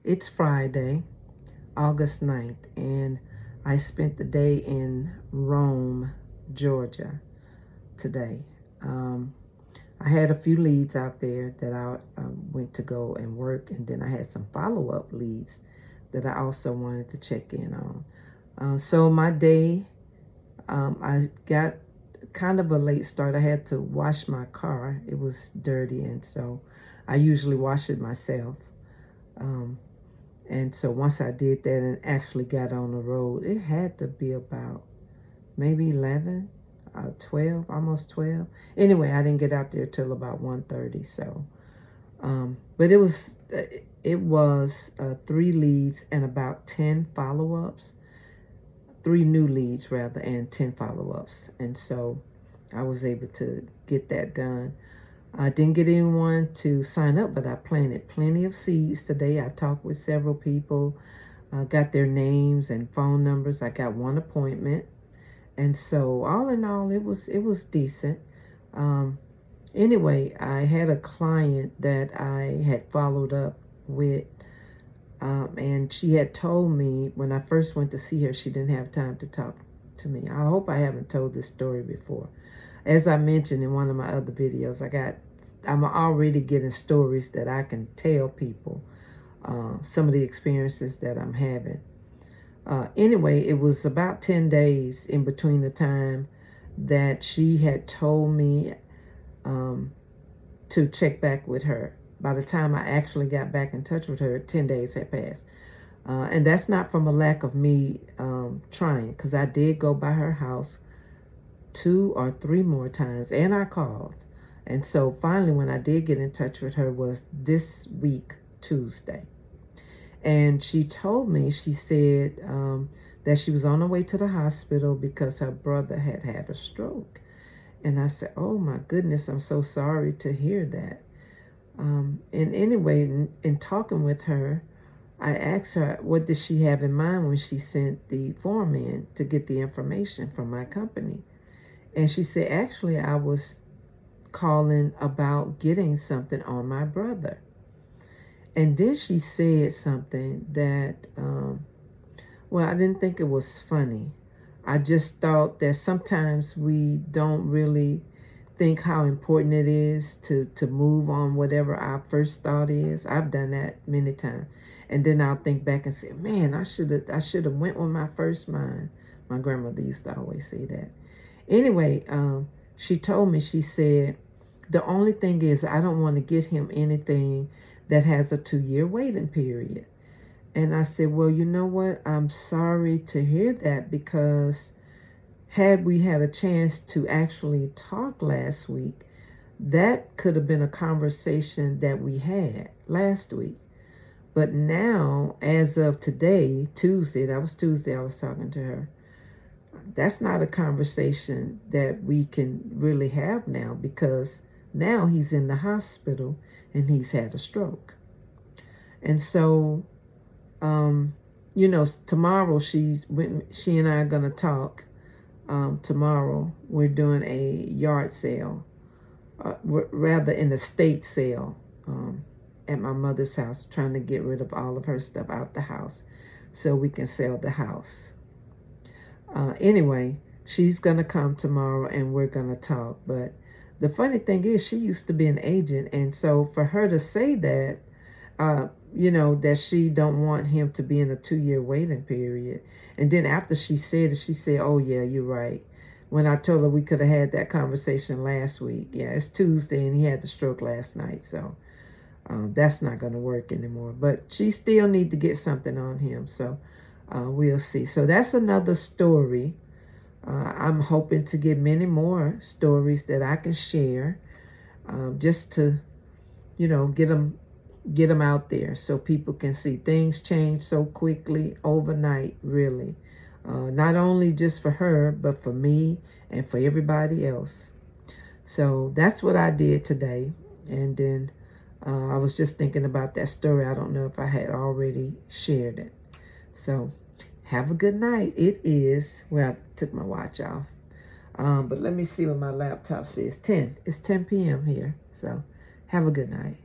It's Friday, August 9th, and I spent the day in Rome, Georgia today. I had a few leads out there that I went to go and work, and then I had some follow-up leads that I also wanted to check in on. So my day, I got kind of a late start. I had to wash my car. It was dirty, and so I usually wash it myself. And so once I did that and actually got on the road, it had to be about maybe 11, 12, almost 12. Anyway, I didn't get out there till about 1:30. So, but it was 3 leads and about 10 follow-ups, 3 new leads rather, and 10 follow-ups. And so I was able to get that done. I didn't get anyone to sign up, but I planted plenty of seeds today. I talked with several people, got their names and phone numbers. I got one appointment. And so all in all, it was decent. Anyway, I had a client that I had followed up with, and she had told me when I first went to see her, she didn't have time to talk to me. I hope I haven't told this story before. As I mentioned in one of my other videos, I'm already getting stories that I can tell people, some of the experiences that I'm having. Anyway, it was about 10 days in between the time that she had told me to check back with her. By the time I actually got back in touch with her, 10 days had passed. And that's not from a lack of me trying, because I did go by her house 2 or 3 more times, and I called. And so finally, when I did get in touch with her was this week, Tuesday. And she told me, she said that she was on her way to the hospital because her brother had had a stroke. And I said, oh my goodness, I'm so sorry to hear that. And anyway, in talking with her, I asked her, what did she have in mind when she sent the form in to get the information from my company? And she said, actually, I was calling about getting something on my brother. And then she said something that, well, I didn't think it was funny. I just thought that sometimes we don't really think how important it is to move on whatever our first thought is. I've done that many times. And then I'll think back and say, man, I should have went with my first mind. My grandmother used to always say that. Anyway, she told me, she said, the only thing is I don't want to get him anything that has a 2-year waiting period. And I said, well, you know what? I'm sorry to hear that, because had we had a chance to actually talk last week, that could have been a conversation that we had last week. But now, as of today, Tuesday, that was Tuesday I was talking to her, that's not a conversation that we can really have now, because now he's in the hospital and he's had a stroke. And so, tomorrow she and I are going to talk. Tomorrow we're doing a yard sale, rather an estate sale, at my mother's house, trying to get rid of all of her stuff out the house so we can sell the house. Anyway, she's going to come tomorrow and we're going to talk. But the funny thing is, she used to be an agent. And so for her to say that, that she don't want him to be in a 2-year waiting period. And then after she said it, she said, oh, yeah, you're right. When I told her we could have had that conversation last week. Yeah, it's Tuesday and he had the stroke last night. So that's not going to work anymore. But she still need to get something on him. So we'll see. So that's another story. I'm hoping to get many more stories that I can share, just to, get them out there so people can see things change so quickly overnight, really. Not only just for her, but for me and for everybody else. So that's what I did today. And then I was just thinking about that story. I don't know if I had already shared it. So have a good night. It is, well, I took my watch off. But let me see what my laptop says. 10. It's 10 p.m. here. So have a good night.